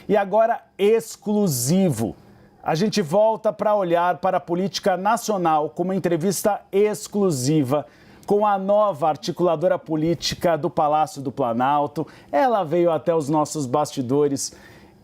E agora, exclusivo. A gente volta para olhar para a política nacional com uma entrevista exclusiva com a nova articuladora política do Palácio do Planalto. Ela veio até os nossos bastidores,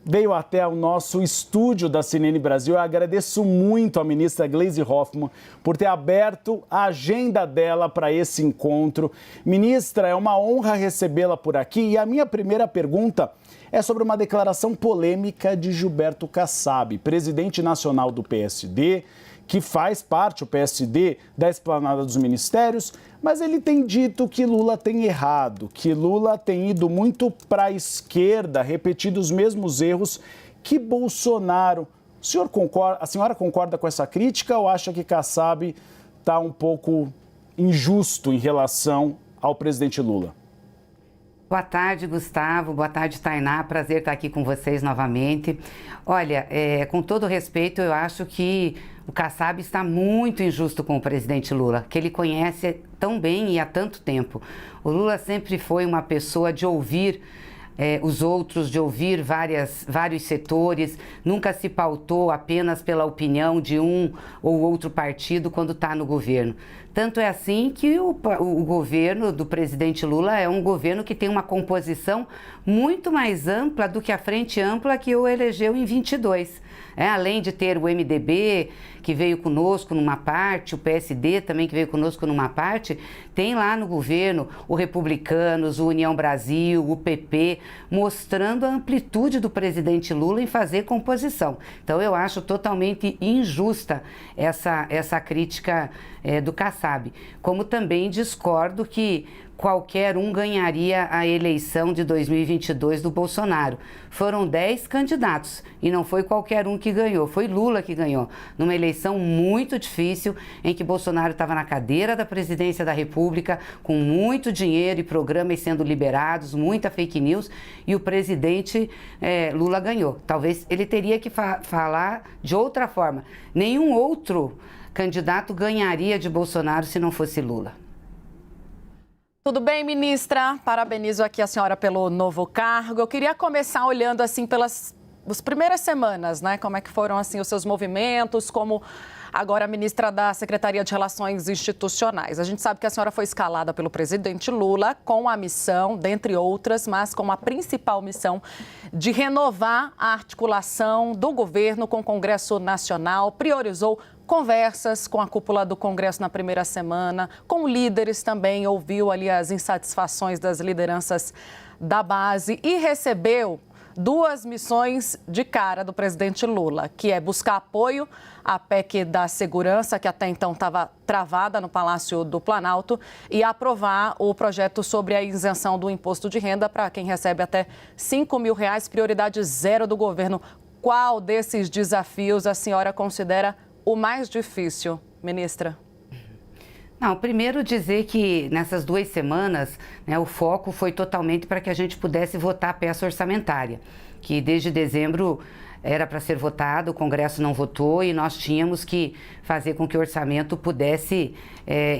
veio até o nosso estúdio da CNN Brasil. Eu agradeço muito à ministra Gleisi Hoffmann por ter aberto a agenda dela para esse encontro. Ministra, é uma honra recebê-la por aqui. E a minha primeira pergunta é sobre uma declaração polêmica de Gilberto Kassab, presidente nacional do PSD, que faz parte, o PSD, da esplanada dos ministérios, mas ele tem dito que Lula tem errado, que Lula tem ido muito para a esquerda, repetido os mesmos erros que Bolsonaro. A senhora concorda com essa crítica ou acha que Kassab está um pouco injusto em relação ao presidente Lula? Boa tarde, Gustavo. Boa tarde, Tainá. Prazer estar aqui com vocês novamente. Olha, com todo respeito, eu acho que o Kassab está muito injusto com o presidente Lula, que ele conhece tão bem e há tanto tempo. O Lula sempre foi uma pessoa de ouvir os outros, de ouvir vários setores, nunca se pautou apenas pela opinião de um ou outro partido quando está no governo. Tanto é assim que o governo do presidente Lula é um governo que tem uma composição muito mais ampla do que a frente ampla que o elegeu em 22. Além de ter o MDB, que veio conosco numa parte, o PSD também que veio conosco numa parte, tem lá no governo o Republicanos, o União Brasil, o PP, mostrando a amplitude do presidente Lula em fazer composição. Então eu acho totalmente injusta essa crítica do Kassab, como também discordo que qualquer um ganharia a eleição de 2022 do Bolsonaro. Foram 10 candidatos e não foi qualquer um que ganhou, foi Lula que ganhou, numa eleição muito difícil em que Bolsonaro estava na cadeira da presidência da República, com muito dinheiro e programas sendo liberados, muita fake news, e o presidente Lula ganhou. Talvez ele teria que falar de outra forma. Nenhum outro candidato ganharia de Bolsonaro se não fosse Lula. Tudo bem, ministra? Parabenizo aqui a senhora pelo novo cargo. Eu queria começar olhando assim pelas primeiras semanas, né? Como é que foram assim os seus movimentos, como agora ministra da Secretaria de Relações Institucionais. A gente sabe que a senhora foi escalada pelo presidente Lula com a missão, dentre outras, mas com a principal missão de renovar a articulação do governo com o Congresso Nacional, priorizou conversas com a cúpula do Congresso na primeira semana, com líderes também, ouviu ali as insatisfações das lideranças da base e recebeu 2 missões de cara do presidente Lula, que é buscar apoio à PEC da segurança, que até então estava travada no Palácio do Planalto, e aprovar o projeto sobre a isenção do imposto de renda para quem recebe até R$5 mil, prioridade zero do governo. Qual desses desafios a senhora considera o mais difícil, ministra? Não, primeiro dizer que nessas 2 semanas, né, o foco foi totalmente para que a gente pudesse votar a peça orçamentária, que desde dezembro era para ser votado, o Congresso não votou e nós tínhamos que fazer com que o orçamento pudesse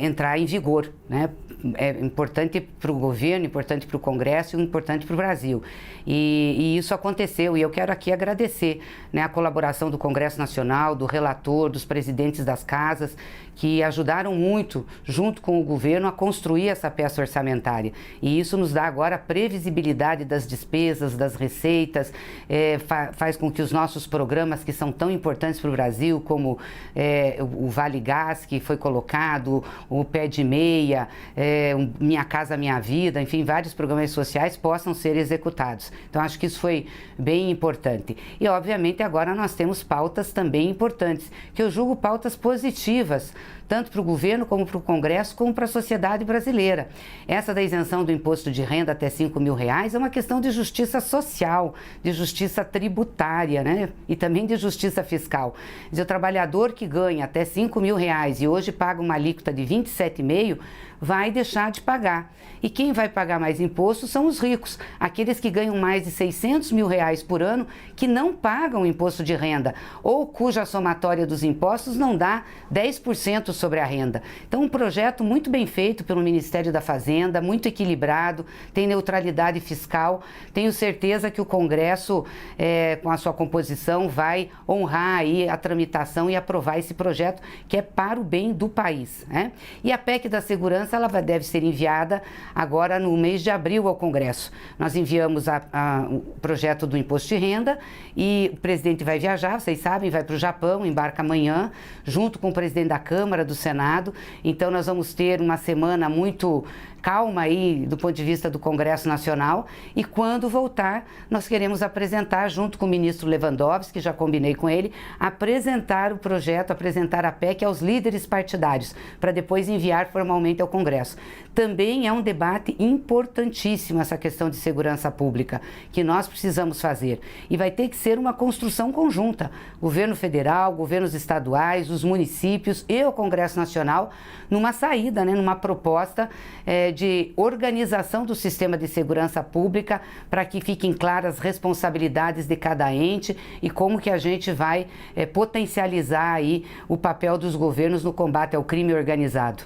entrar em vigor, né? É importante para o governo, importante para o Congresso e importante para o Brasil. E isso aconteceu e eu quero aqui agradecer, né, a colaboração do Congresso Nacional, do relator, dos presidentes das casas, que ajudaram muito, junto com o governo, a construir essa peça orçamentária. E isso nos dá agora a previsibilidade das despesas, das receitas, faz com que os nossos programas, que são tão importantes para o Brasil, como o Vale Gás, que foi colocado, o Pé de Meia, Minha Casa Minha Vida, enfim, vários programas sociais possam ser executados. Então, acho que isso foi bem importante. E, obviamente, agora nós temos pautas também importantes, que eu julgo pautas positivas, tanto para o governo, como para o Congresso, como para a sociedade brasileira. Essa da isenção do imposto de renda até R$5 mil é uma questão de justiça social, de justiça tributária. cidadania, né? E também de justiça fiscal. Quer dizer, o trabalhador que ganha até R$5.000 e hoje paga uma alíquota de 27,5%, vai deixar de pagar. E quem vai pagar mais imposto são os ricos, aqueles que ganham mais de R$600 mil por ano, que não pagam imposto de renda, ou cuja somatória dos impostos não dá 10% sobre a renda. Então, um projeto muito bem feito pelo Ministério da Fazenda, muito equilibrado, tem neutralidade fiscal. Tenho certeza que o Congresso, com a sua composição, vai honrar aí a tramitação e aprovar esse projeto, que é para o bem do país, né? E a PEC da segurança, ela deve ser enviada agora no mês de abril ao Congresso. Nós enviamos o projeto do imposto de renda e o presidente vai viajar, vocês sabem, vai para o Japão, embarca amanhã, junto com o presidente da Câmara, do Senado. Então nós vamos ter uma semana muito calma aí do ponto de vista do Congresso Nacional, e quando voltar nós queremos apresentar junto com o ministro Lewandowski, já combinei com ele, apresentar o projeto, apresentar a PEC aos líderes partidários, para depois enviar formalmente ao Congresso. Também é um debate importantíssimo essa questão de segurança pública, que nós precisamos fazer, e vai ter que ser uma construção conjunta, governo federal, governos estaduais, os municípios e o Congresso Nacional, numa saída, né, numa proposta de organização do sistema de segurança pública, para que fiquem claras as responsabilidades de cada ente e como que a gente vai potencializar aí o papel dos governos no combate ao crime organizado.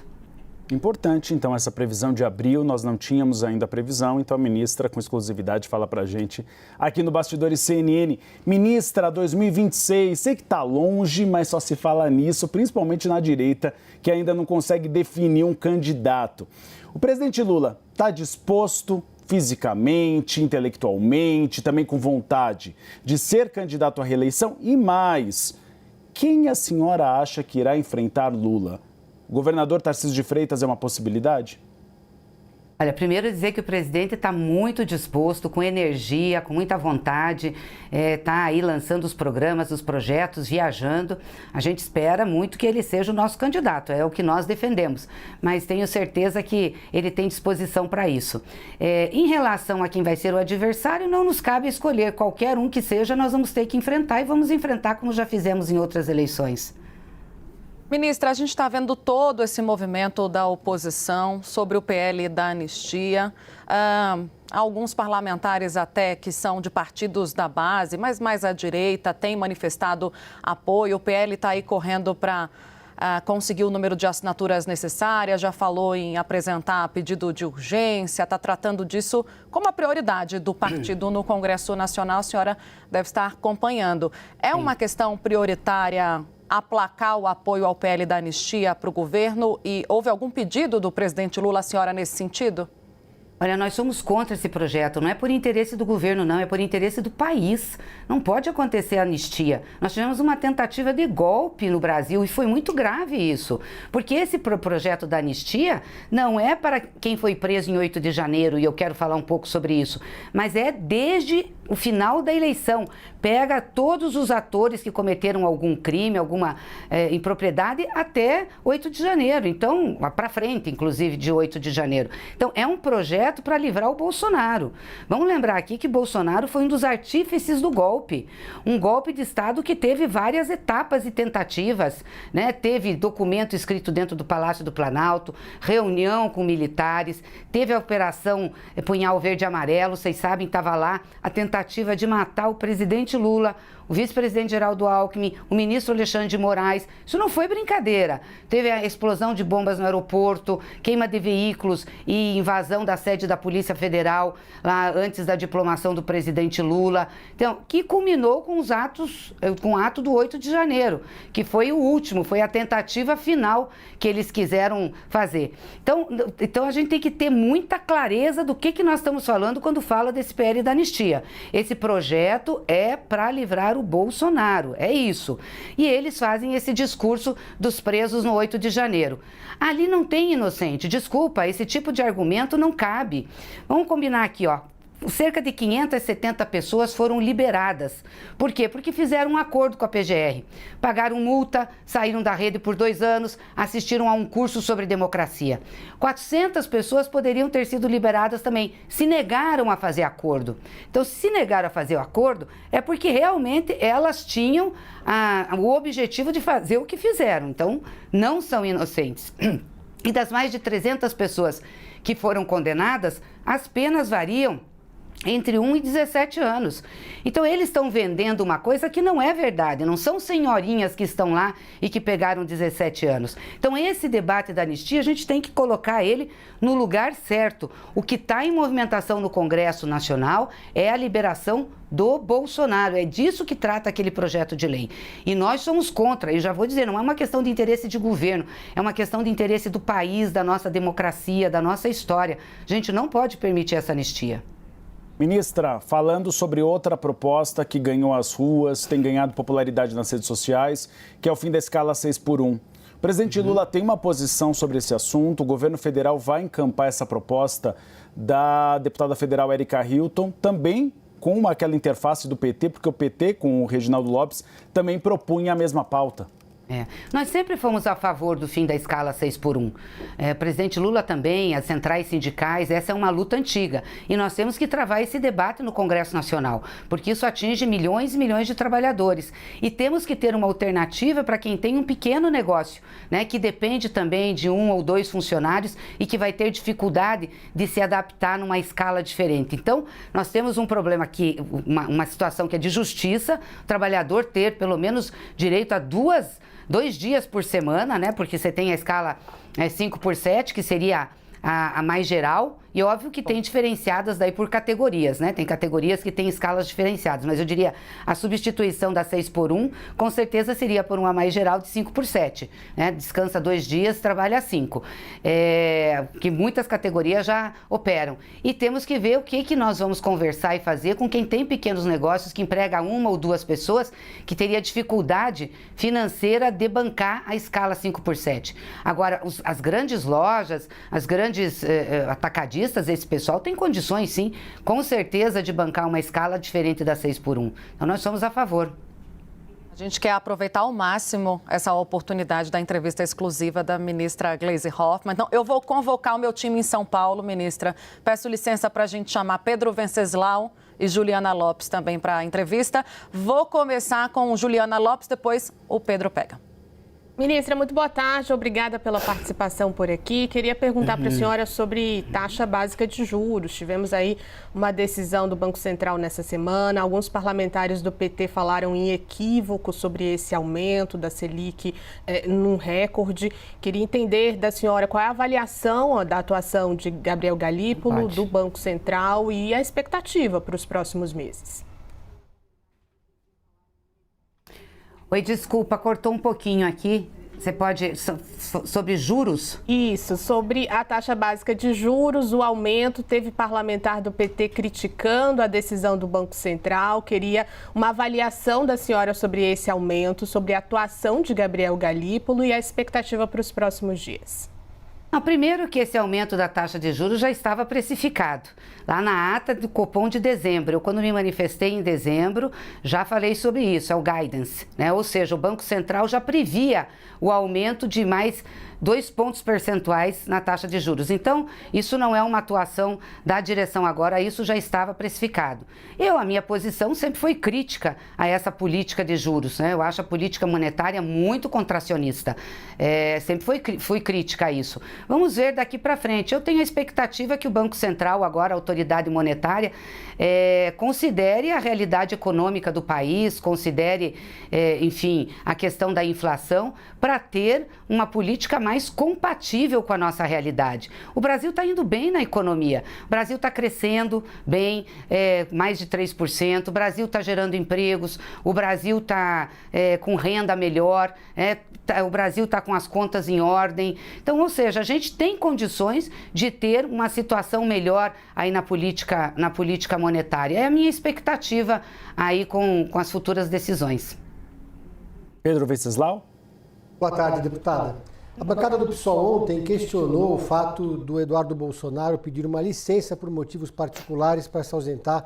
Importante, então, essa previsão de abril, nós não tínhamos ainda a previsão, então a ministra, com exclusividade, fala pra gente aqui no Bastidores CNN. Ministra, 2026, sei que tá longe, mas só se fala nisso, principalmente na direita, que ainda não consegue definir um candidato. O presidente Lula está disposto fisicamente, intelectualmente, também com vontade de ser candidato à reeleição? E mais, quem a senhora acha que irá enfrentar Lula? O governador Tarcísio de Freitas é uma possibilidade? Olha, primeiro dizer que o presidente está muito disposto, com energia, com muita vontade, está aí lançando os programas, os projetos, viajando. A gente espera muito que ele seja o nosso candidato, é o que nós defendemos, mas tenho certeza que ele tem disposição para isso. Em relação a quem vai ser o adversário, não nos cabe escolher, qualquer um que seja, nós vamos ter que enfrentar, e vamos enfrentar como já fizemos em outras eleições. Ministra, a gente está vendo todo esse movimento da oposição sobre o PL da anistia. Alguns parlamentares até que são de partidos da base, mas mais à direita, têm manifestado apoio. O PL está aí correndo para conseguir o número de assinaturas necessárias, já falou em apresentar pedido de urgência, está tratando disso como a prioridade do partido no Congresso Nacional. A senhora deve estar acompanhando. É uma questão prioritária aplacar o apoio ao PL da anistia para o governo, e houve algum pedido do presidente Lula, a senhora, nesse sentido? Olha, nós somos contra esse projeto, não é por interesse do governo, não, é por interesse do país. Não pode acontecer a anistia. Nós tivemos uma tentativa de golpe no Brasil e foi muito grave isso, porque esse projeto da anistia não é para quem foi preso em 8 de janeiro, e eu quero falar um pouco sobre isso, mas é desde o final da eleição. Pega todos os atores que cometeram algum crime, alguma impropriedade até 8 de janeiro, então, para frente, inclusive, de 8 de janeiro. Então, é um projeto para livrar o Bolsonaro. Vamos lembrar aqui que Bolsonaro foi um dos artífices do golpe. Um golpe de Estado que teve várias etapas e tentativas, né? Teve documento escrito dentro do Palácio do Planalto, reunião com militares, teve a Operação Punhal Verde e Amarelo, vocês sabem, estava lá a tentativa de matar o presidente Lula, o vice-presidente Geraldo Alckmin, o ministro Alexandre de Moraes. Isso não foi brincadeira. Teve a explosão de bombas no aeroporto, queima de veículos e invasão da sede da Polícia Federal, lá antes da diplomação do presidente Lula. Então, que culminou com os atos, com o ato do 8 de janeiro, que foi o último, foi a tentativa final que eles quiseram fazer. Então a gente tem que ter muita clareza do que nós estamos falando quando fala desse PL da anistia. Esse projeto é para livrar o Bolsonaro, é isso. E eles fazem esse discurso dos presos no 8 de janeiro. Ali não tem inocente, desculpa, esse tipo de argumento não cabe. Vamos combinar aqui, ó. cerca de 570 pessoas foram liberadas. Por quê? Porque fizeram um acordo com a PGR. Pagaram multa, saíram da rede por 2 anos, assistiram a um curso sobre democracia. 400 pessoas poderiam ter sido liberadas também, se negaram a fazer acordo. Então, se negaram a fazer o acordo, é porque realmente elas tinham o objetivo de fazer o que fizeram. Então, não são inocentes. E das mais de 300 pessoas que foram condenadas, as penas variam entre 1 e 17 anos. Então, eles estão vendendo uma coisa que não é verdade, não são senhorinhas que estão lá e que pegaram 17 anos. Então, esse debate da anistia, a gente tem que colocar ele no lugar certo. O que está em movimentação no Congresso Nacional é a liberação do Bolsonaro, é disso que trata aquele projeto de lei. E nós somos contra, e já vou dizer, não é uma questão de interesse de governo, é uma questão de interesse do país, da nossa democracia, da nossa história. A gente não pode permitir essa anistia. Ministra, falando sobre outra proposta que ganhou as ruas, tem ganhado popularidade nas redes sociais, que é o fim da escala 6x1. O presidente Lula tem uma posição sobre esse assunto, o governo federal vai encampar essa proposta da deputada federal Erika Hilton, também com aquela interface do PT, porque o PT, com o Reginaldo Lopes, também propunha a mesma pauta. Nós sempre fomos a favor do fim da escala 6x1. O presidente Lula também, as centrais sindicais, essa é uma luta antiga. E nós temos que travar esse debate no Congresso Nacional, porque isso atinge milhões e milhões de trabalhadores. E temos que ter uma alternativa para quem tem um pequeno negócio, né, que depende também de 1 ou 2 funcionários e que vai ter dificuldade de se adaptar numa escala diferente. Então, nós temos um problema aqui, uma situação que é de justiça, o trabalhador ter pelo menos direito a 2 dias por semana, né? Porque você tem a escala 5x7, que seria a mais geral, e óbvio que tem diferenciadas daí por categorias, né? Tem categorias que têm escalas diferenciadas, mas eu diria a substituição da 6x1, com certeza seria por uma mais geral de 5x7, né? Descansa 2 dias, trabalha 5, que muitas categorias já operam. E temos que ver o que nós vamos conversar e fazer com quem tem pequenos negócios, que emprega 1 ou 2 pessoas, que teria dificuldade financeira de bancar a escala 5x7. Agora, as grandes lojas, as grandes atacadistas, esse pessoal tem condições, sim, com certeza, de bancar uma escala diferente da 6x1. Então, nós somos a favor. A gente quer aproveitar ao máximo essa oportunidade da entrevista exclusiva da ministra Gleisi Hoffmann. Então, eu vou convocar o meu time em São Paulo, ministra. Peço licença para a gente chamar Pedro Venceslau e Juliana Lopes também para a entrevista. Vou começar com Juliana Lopes, depois o Pedro pega. Ministra, muito boa tarde, obrigada pela participação por aqui. Queria perguntar para a senhora sobre taxa básica de juros. Tivemos aí uma decisão do Banco Central nessa semana. Alguns parlamentares do PT falaram em equívoco sobre esse aumento da Selic num recorde. Queria entender da senhora qual é a avaliação da atuação de Gabriel Galípolo, do Banco Central, e a expectativa para os próximos meses. Oi, desculpa, cortou um pouquinho aqui. Você pode... Sobre juros? Isso, sobre a taxa básica de juros, o aumento. Teve parlamentar do PT criticando a decisão do Banco Central. Queria uma avaliação da senhora sobre esse aumento, sobre a atuação de Gabriel Galípolo e a expectativa para os próximos dias. Não, primeiro que esse aumento da taxa de juros já estava precificado, lá na ata do Copom de dezembro. Eu, quando me manifestei em dezembro, já falei sobre isso, é o guidance, né? Ou seja, o Banco Central já previa o aumento de mais 2 pontos percentuais na taxa de juros. Então, isso não é uma atuação da direção agora, isso já estava precificado. A minha posição sempre foi crítica a essa política de juros, né? Eu acho a política monetária muito contracionista. Sempre fui crítica a isso. Vamos ver daqui para frente. Eu tenho a expectativa que o Banco Central, agora a autoridade monetária, considere a realidade econômica do país, considere, enfim, a questão da inflação, para ter uma política mais compatível com a nossa realidade. O Brasil está indo bem na economia, o Brasil está crescendo bem, mais de 3%, o Brasil está gerando empregos, o Brasil está com renda melhor, o Brasil está com as contas em ordem. Então, ou seja, a gente tem condições de ter uma situação melhor aí na política monetária. É a minha expectativa aí com as futuras decisões. Pedro Venceslau. Boa tarde, deputada. A bancada do PSOL ontem questionou o fato do Eduardo Bolsonaro pedir uma licença por motivos particulares para se ausentar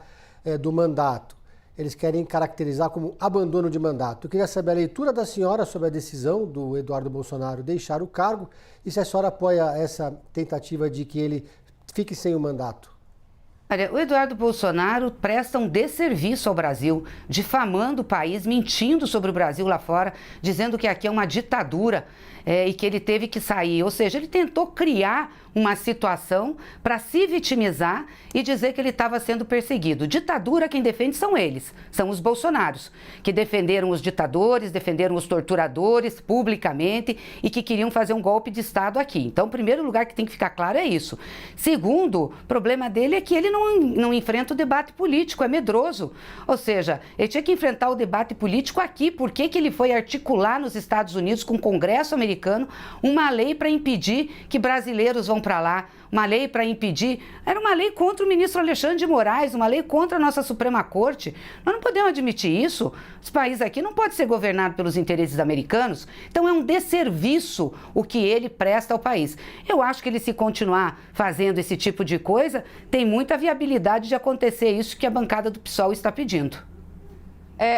do mandato. Eles querem caracterizar como abandono de mandato. Eu queria saber a leitura da senhora sobre a decisão do Eduardo Bolsonaro deixar o cargo e se a senhora apoia essa tentativa de que ele fique sem o mandato. Olha, o Eduardo Bolsonaro presta um desserviço ao Brasil, difamando o país, mentindo sobre o Brasil lá fora, dizendo que aqui é uma ditadura e que ele teve que sair. Ou seja, ele tentou criar uma situação para se vitimizar e dizer que ele estava sendo perseguido. Ditadura, quem defende são eles, são os bolsonaros, que defenderam os ditadores, defenderam os torturadores publicamente e que queriam fazer um golpe de Estado aqui. Então, o primeiro lugar que tem que ficar claro é isso. Segundo, o problema dele é que ele não enfrenta o debate político, é medroso. Ou seja, ele tinha que enfrentar o debate político aqui. Por que ele foi articular nos Estados Unidos, com o Congresso americano, uma lei para impedir que brasileiros vão para lá, uma lei para impedir, era uma lei contra o ministro Alexandre de Moraes, uma lei contra a nossa Suprema Corte. Nós não podemos admitir isso. Esse país aqui não pode ser governado pelos interesses americanos. Então é um desserviço o que ele presta ao país. Eu acho que ele, se continuar fazendo esse tipo de coisa, tem muita viabilidade de acontecer isso que a bancada do PSOL está pedindo.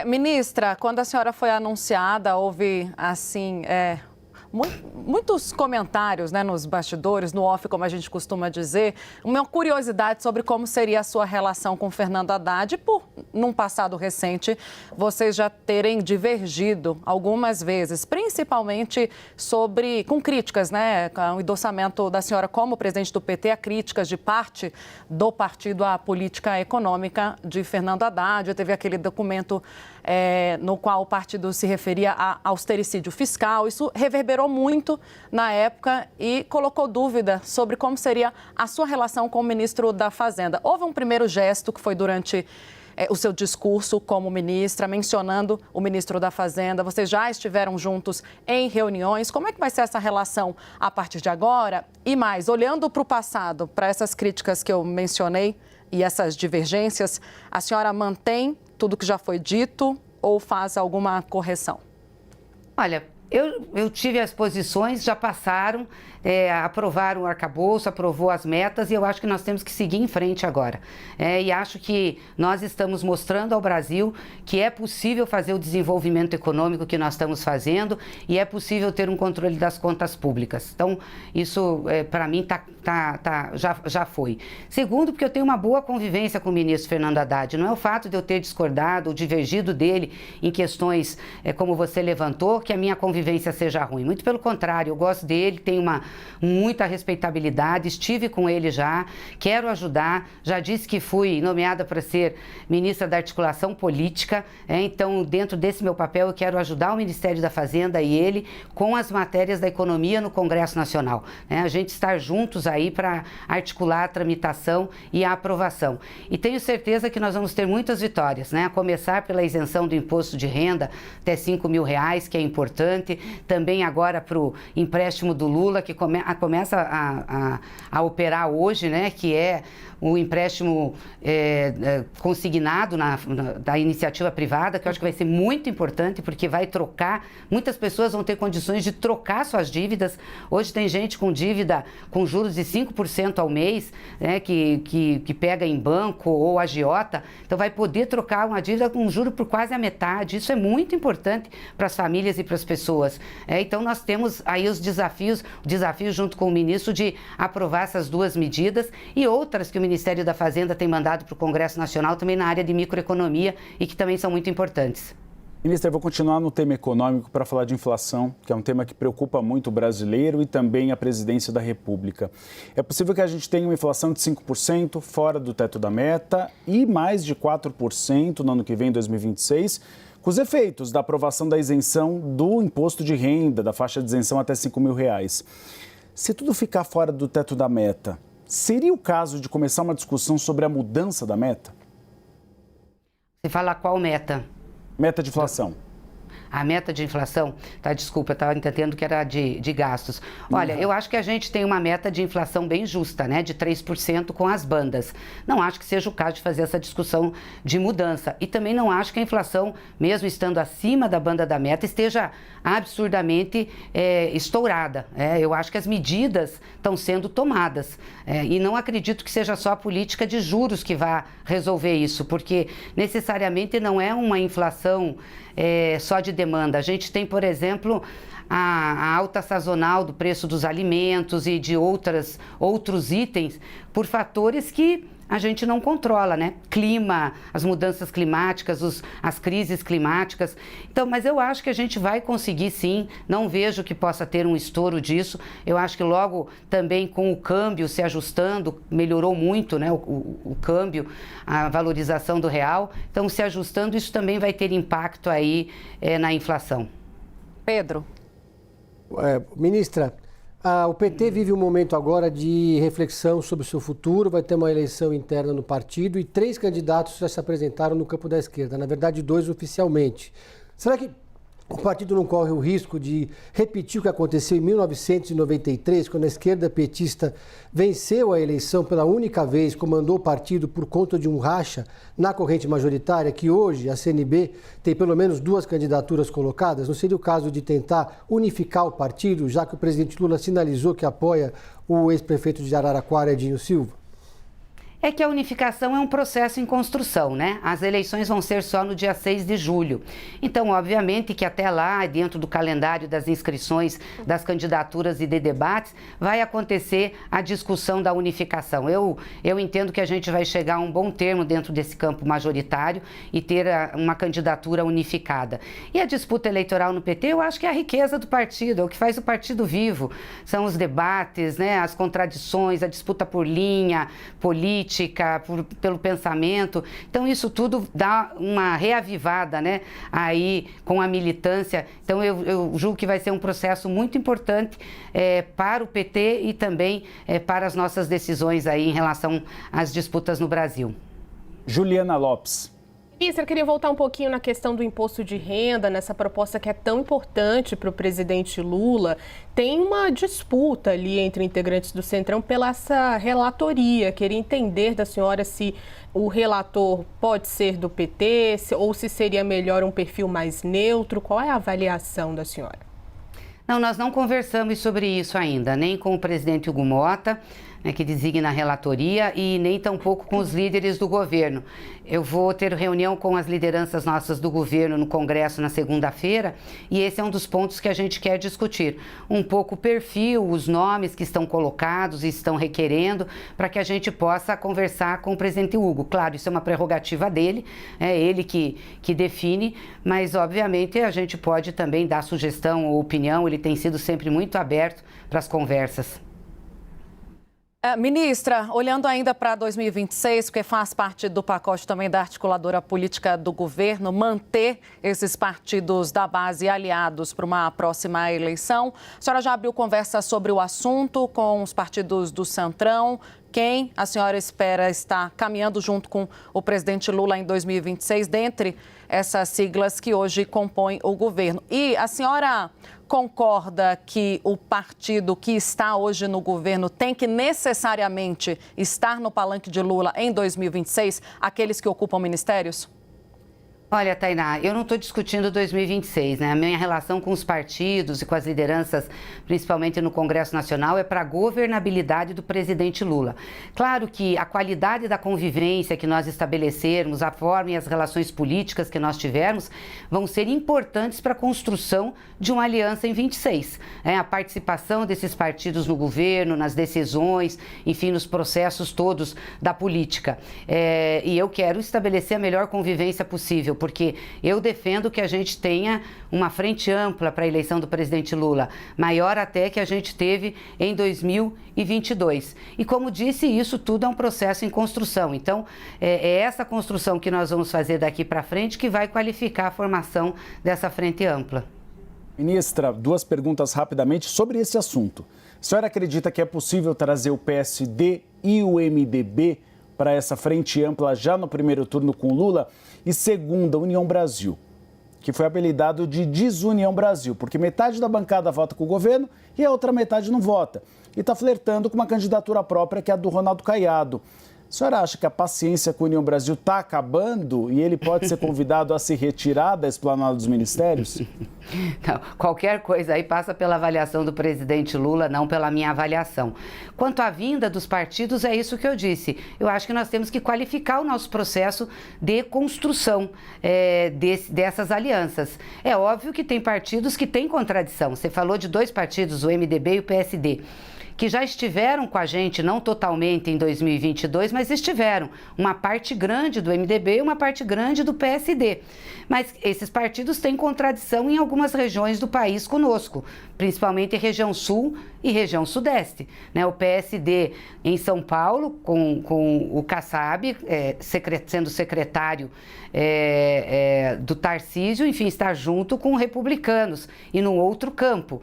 Ministra, quando a senhora foi anunciada, houve assim... muitos comentários, né, nos bastidores, no off, como a gente costuma dizer, uma curiosidade sobre como seria a sua relação com Fernando Haddad, por, num passado recente, vocês já terem divergido algumas vezes, principalmente com críticas, né, com o endossamento da senhora como presidente do PT, a críticas de parte do partido à política econômica de Fernando Haddad. Teve aquele documento no qual o partido se referia a austericídio fiscal. Isso reverberou muito na época e colocou dúvida sobre como seria a sua relação com o ministro da Fazenda. Houve um primeiro gesto que foi durante o seu discurso como ministra, mencionando o ministro da Fazenda. Vocês já estiveram juntos em reuniões. Como é que vai ser essa relação a partir de agora? E mais, olhando para o passado, para essas críticas que eu mencionei e essas divergências, a senhora mantém tudo que já foi dito ou faz alguma correção? Olha, eu tive as posições, já passaram, aprovaram o arcabouço, aprovou as metas e eu acho que nós temos que seguir em frente agora. E acho que nós estamos mostrando ao Brasil que é possível fazer o desenvolvimento econômico que nós estamos fazendo e é possível ter um controle das contas públicas. Então, isso para mim já foi. Segundo, porque eu tenho uma boa convivência com o ministro Fernando Haddad. Não é o fato de eu ter discordado ou divergido dele em questões como você levantou, que a minha convivência seja ruim. Muito pelo contrário, eu gosto dele, tenho muita respeitabilidade, estive com ele já, quero ajudar, já disse que fui nomeada para ser ministra da Articulação Política, então dentro desse meu papel eu quero ajudar o Ministério da Fazenda e ele com as matérias da economia no Congresso Nacional, a gente estar juntos aí para articular a tramitação e a aprovação. E tenho certeza que nós vamos ter muitas vitórias, a começar pela isenção do imposto de renda até R$5.000, que é importante, também agora para o empréstimo do Lula, que começa a operar hoje, que é o empréstimo consignado da iniciativa privada, que eu acho que vai ser muito importante, porque vai trocar, muitas pessoas vão ter condições de trocar suas dívidas. Hoje tem gente com dívida com juros de 5% ao mês, que pega em banco ou agiota, então vai poder trocar uma dívida com juro por quase a metade. Isso é muito importante para as famílias e para as pessoas. Então nós temos aí o desafio junto com o ministro de aprovar essas duas medidas e outras que o Ministério da Fazenda tem mandado para o Congresso Nacional também na área de microeconomia e que também são muito importantes. Ministra, eu vou continuar no tema econômico para falar de inflação, que é um tema que preocupa muito o brasileiro e também a presidência da República. É possível que a gente tenha uma inflação de 5% fora do teto da meta e mais de 4% no ano que vem, 2026, com os efeitos da aprovação da isenção do imposto de renda, da faixa de isenção até R$5.000. Se tudo ficar fora do teto da meta, seria o caso de começar uma discussão sobre a mudança da meta? Você fala qual meta? Meta de inflação. A meta de inflação, tá, desculpa, eu estava entendendo que era de gastos. Olha, eu acho que a gente tem uma meta de inflação bem justa, né, de 3% com as bandas. Não acho que seja o caso de fazer essa discussão de mudança. E também não acho que a inflação, mesmo estando acima da banda da meta, esteja absurdamente estourada. Eu acho que as medidas estão sendo tomadas. E não acredito que seja só a política de juros que vai resolver isso, porque necessariamente não é uma inflação só de demanda. A gente tem, por exemplo, a alta sazonal do preço dos alimentos e de outros itens por fatores que a gente não controla, né? Clima, as mudanças climáticas, as crises climáticas. Então, mas eu acho que a gente vai conseguir sim, não vejo que possa ter um estouro disso. Eu acho que logo também com o câmbio se ajustando, melhorou muito, né? O câmbio, a valorização do real. Então, se ajustando, isso também vai ter impacto aí na inflação. Pedro. Ministra, o PT vive um momento agora de reflexão sobre o seu futuro, vai ter uma eleição interna no partido e 3 candidatos já se apresentaram no campo da esquerda, na verdade 2 oficialmente. Será que o partido não corre o risco de repetir o que aconteceu em 1993, quando a esquerda petista venceu a eleição pela única vez, comandou o partido por conta de um racha na corrente majoritária, que hoje a CNB tem pelo menos 2 candidaturas colocadas? Não seria o caso de tentar unificar o partido, já que o presidente Lula sinalizou que apoia o ex-prefeito de Araraquara, Edinho Silva? É que a unificação é um processo em construção, né? As eleições vão ser só no dia 6 de julho. Então, obviamente que até lá, dentro do calendário das inscrições das candidaturas e de debates, vai acontecer a discussão da unificação. Eu entendo que a gente vai chegar a um bom termo dentro desse campo majoritário e ter uma candidatura unificada. E a disputa eleitoral no PT, eu acho que é a riqueza do partido, é o que faz o partido vivo. São os debates, né? As contradições, a disputa por linha política, pelo pensamento. Então, isso tudo dá uma reavivada, né, aí com a militância. Então, eu julgo que vai ser um processo muito importante para o PT e também para as nossas decisões aí em relação às disputas no Brasil. Juliana Lopes. Ministra, eu queria voltar um pouquinho na questão do imposto de renda, nessa proposta que é tão importante para o presidente Lula. Tem uma disputa ali entre integrantes do Centrão pela essa relatoria. Queria entender da senhora se o relator pode ser do PT ou se seria melhor um perfil mais neutro. Qual é a avaliação da senhora? Não, nós não conversamos sobre isso ainda, nem com o presidente Hugo Mota, né, que designa a relatoria, e nem tampouco com os líderes do governo. Eu vou ter reunião com as lideranças nossas do governo no Congresso na segunda-feira, e esse é um dos pontos que a gente quer discutir. Um pouco o perfil, os nomes que estão colocados e estão requerendo, para que a gente possa conversar com o presidente Hugo. Claro, isso é uma prerrogativa dele, é ele que define, mas obviamente a gente pode também dar sugestão ou opinião, ele tem sido sempre muito aberto para as conversas. Ministra, olhando ainda para 2026, porque faz parte do pacote também da articuladora política do governo, manter esses partidos da base aliados para uma próxima eleição. A senhora já abriu conversa sobre o assunto com os partidos do Centrão. Quem a senhora espera estar caminhando junto com o presidente Lula em 2026, dentre essas siglas que hoje compõem o governo? E a senhora concorda que o partido que está hoje no governo tem que necessariamente estar no palanque de Lula em 2026, aqueles que ocupam ministérios? Olha, Tainá, eu não estou discutindo 2026, né? A minha relação com os partidos e com as lideranças, principalmente no Congresso Nacional, é para a governabilidade do presidente Lula. Claro que a qualidade da convivência que nós estabelecermos, a forma e as relações políticas que nós tivermos, vão ser importantes para a construção de uma aliança em 26. A participação desses partidos no governo, nas decisões, enfim, nos processos todos da política. E eu quero estabelecer a melhor convivência possível, porque eu defendo que a gente tenha uma frente ampla para a eleição do presidente Lula, maior até que a gente teve em 2022. E como disse, isso tudo é um processo em construção. Então, é essa construção que nós vamos fazer daqui para frente que vai qualificar a formação dessa frente ampla. Ministra, 2 perguntas rapidamente sobre esse assunto. A senhora acredita que é possível trazer o PSD e o MDB para essa frente ampla já no primeiro turno com Lula? E segunda, União Brasil. que foi apelidado de Desunião Brasil, porque metade da bancada vota com o governo e a outra metade não vota. E está flertando com uma candidatura própria, que é a do Ronaldo Caiado. A senhora acha que a paciência com a União Brasil está acabando e ele pode ser convidado a se retirar da esplanada dos ministérios? Não, qualquer coisa aí passa pela avaliação do presidente Lula, não pela minha avaliação. Quanto à vinda dos partidos, é isso que eu disse. Eu acho que nós temos que qualificar o nosso processo de construção dessas alianças. É óbvio que tem partidos que têm contradição. Você falou de 2 partidos, o MDB e o PSD, que já estiveram com a gente, não totalmente em 2022, mas estiveram. Uma parte grande do MDB e uma parte grande do PSD. Mas esses partidos têm contradição em algumas regiões do país conosco, principalmente região sul e região sudeste. Né? O PSD em São Paulo, com o Kassab sendo secretário do Tarcísio, enfim, está junto com republicanos e num outro campo.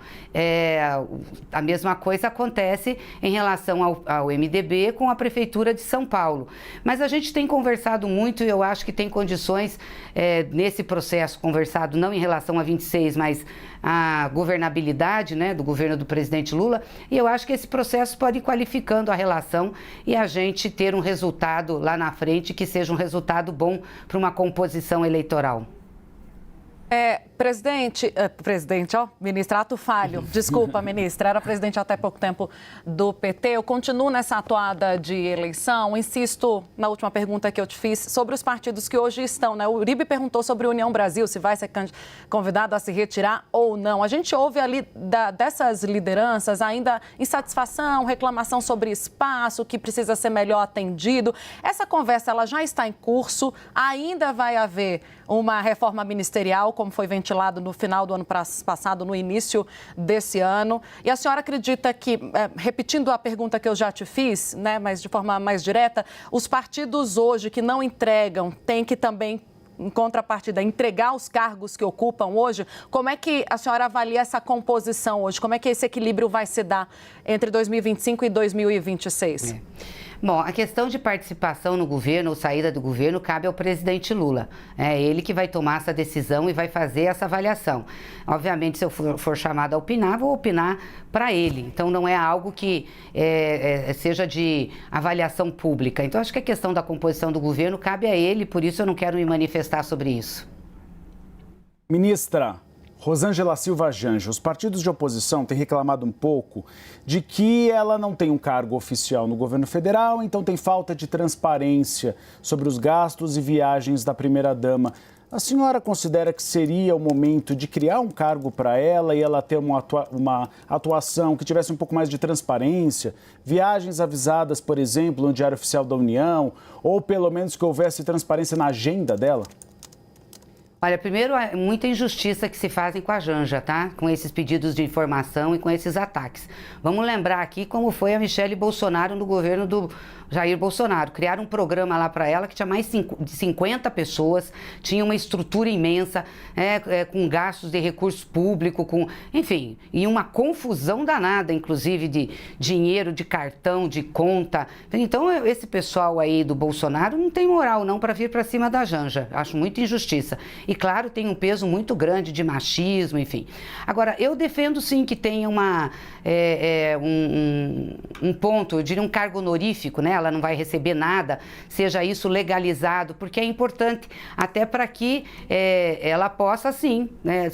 A mesma coisa acontece em relação ao MDB com a Prefeitura de São Paulo. Mas a gente tem conversado muito e eu acho que tem condições nesse processo, conversado não em relação a 26, mas a governabilidade, né, do governo do presidente Lula, e eu acho que esse processo pode ir qualificando a relação e a gente ter um resultado lá na frente que seja um resultado bom para uma composição eleitoral. Ministra, ato falho. Desculpa, ministra, era presidente até pouco tempo do PT. Eu continuo nessa atuada de eleição. Insisto na última pergunta que eu te fiz sobre os partidos que hoje estão, né? O Uribe perguntou sobre a União Brasil, se vai ser convidado a se retirar ou não. A gente ouve ali dessas lideranças ainda insatisfação, reclamação sobre espaço, que precisa ser melhor atendido. Essa conversa, ela já está em curso, ainda vai haver uma reforma ministerial, como foi ventilado no final do ano passado, no início desse ano. E a senhora acredita que, repetindo a pergunta que eu já te fiz, né, mas de forma mais direta, os partidos hoje que não entregam têm que também, em contrapartida, entregar os cargos que ocupam hoje? Como é que a senhora avalia essa composição hoje? Como é que esse equilíbrio vai se dar entre 2025 e 2026? Bom, a questão de participação no governo ou saída do governo cabe ao presidente Lula. É ele que vai tomar essa decisão e vai fazer essa avaliação. Obviamente, se eu for chamada a opinar, vou opinar para ele. Então, não é algo que seja de avaliação pública. Então, acho que a questão da composição do governo cabe a ele, por isso eu não quero me manifestar sobre isso. Ministra Rosângela Silva Janja, os partidos de oposição têm reclamado um pouco de que ela não tem um cargo oficial no governo federal, então tem falta de transparência sobre os gastos e viagens da primeira-dama. A senhora considera que seria o momento de criar um cargo para ela e ela ter uma atuação que tivesse um pouco mais de transparência? Viagens avisadas, por exemplo, no Diário Oficial da União, ou pelo menos que houvesse transparência na agenda dela? Olha, primeiro, é muita injustiça que se fazem com a Janja, tá? Com esses pedidos de informação e com esses ataques. Vamos lembrar aqui como foi a Michele Bolsonaro no governo do Jair Bolsonaro. Criaram um programa lá para ela que tinha mais de 50 pessoas, tinha uma estrutura imensa, com gastos de recurso público, enfim, e uma confusão danada, inclusive, de dinheiro, de cartão, de conta. Então, esse pessoal aí do Bolsonaro não tem moral não para vir para cima da Janja. Acho muita injustiça. E, claro, tem um peso muito grande de machismo, enfim. Agora, eu defendo, sim, que tenha um ponto, eu diria um cargo honorífico, né? Ela não vai receber nada, seja isso legalizado, porque é importante até para que ela possa, sim, né,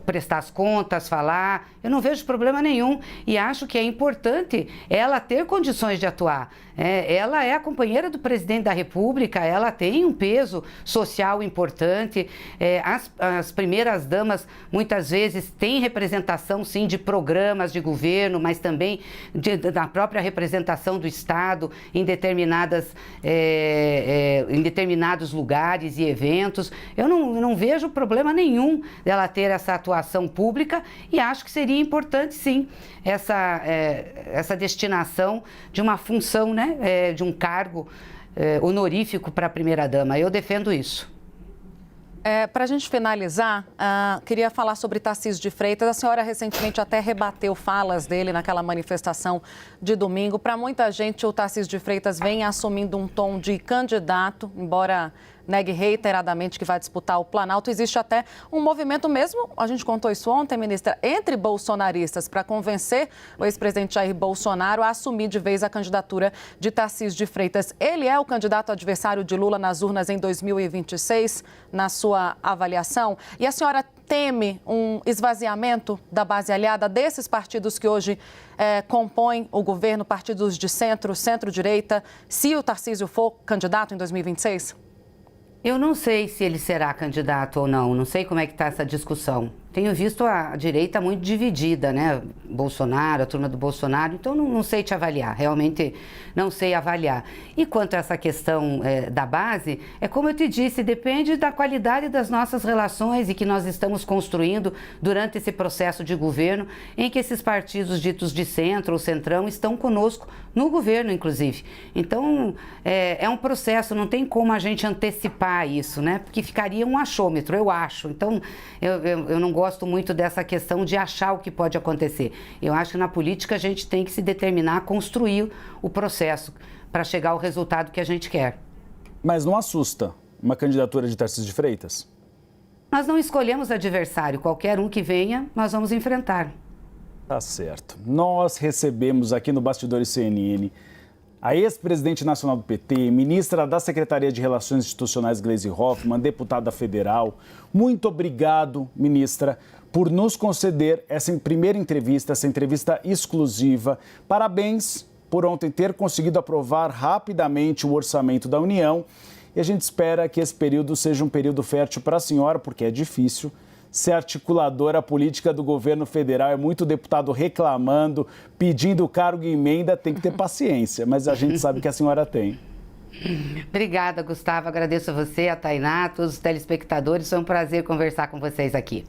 prestar as contas, falar. Eu não vejo problema nenhum e acho que é importante ela ter condições de atuar. Ela é a companheira do presidente da República, ela tem um peso social importante. As primeiras damas, muitas vezes, têm representação, sim, de programas de governo, mas também da própria representação do Estado em determinados lugares e eventos. Eu não vejo problema nenhum dela ter essa atuação pública e acho que seria importante, sim, essa destinação de uma função, né, de um cargo honorífico para a primeira-dama. Eu defendo isso. Para a gente finalizar, queria falar sobre Tarcísio de Freitas. A senhora recentemente até rebateu falas dele naquela manifestação de domingo. Para muita gente, o Tarcísio de Freitas vem assumindo um tom de candidato, embora negue reiteradamente que vai disputar o Planalto. Existe até um movimento mesmo, a gente contou isso ontem, ministra, entre bolsonaristas para convencer o ex-presidente Jair Bolsonaro a assumir de vez a candidatura de Tarcísio de Freitas. Ele é o candidato adversário de Lula nas urnas em 2026, na sua avaliação? E a senhora teme um esvaziamento da base aliada desses partidos que hoje compõem o governo, partidos de centro, centro-direita, se o Tarcísio for candidato em 2026? Eu não sei se ele será candidato ou não sei como é que está essa discussão. Tenho visto a direita muito dividida, né? Bolsonaro, a turma do Bolsonaro, então não sei te avaliar, realmente não sei avaliar. E quanto a essa questão da base, é como eu te disse, depende da qualidade das nossas relações e que nós estamos construindo durante esse processo de governo, em que esses partidos ditos de centro ou centrão estão conosco no governo, inclusive. Então, é um processo, não tem como a gente antecipar isso, né? Porque ficaria um achômetro, eu acho. Então, eu não gosto muito dessa questão de achar o que pode acontecer. Eu acho que na política a gente tem que se determinar a construir o processo para chegar ao resultado que a gente quer. Mas não assusta uma candidatura de Tarcísio de Freitas? Nós não escolhemos adversário, qualquer um que venha, nós vamos enfrentar. Tá certo. Nós recebemos aqui no Bastidores CNN a ex-presidente nacional do PT, ministra da Secretaria de Relações Institucionais, Gleisi Hoffmann, deputada federal. Muito obrigado, ministra, por nos conceder essa primeira entrevista, essa entrevista exclusiva. Parabéns por ontem ter conseguido aprovar rapidamente o orçamento da União. E a gente espera que esse período seja um período fértil para a senhora, porque é difícil ser articuladora política do governo federal. É muito deputado reclamando, pedindo cargo e emenda, tem que ter paciência, mas a gente sabe que a senhora tem. Obrigada, Gustavo. Agradeço a você, a Tainá, a todos os telespectadores. Foi um prazer conversar com vocês aqui.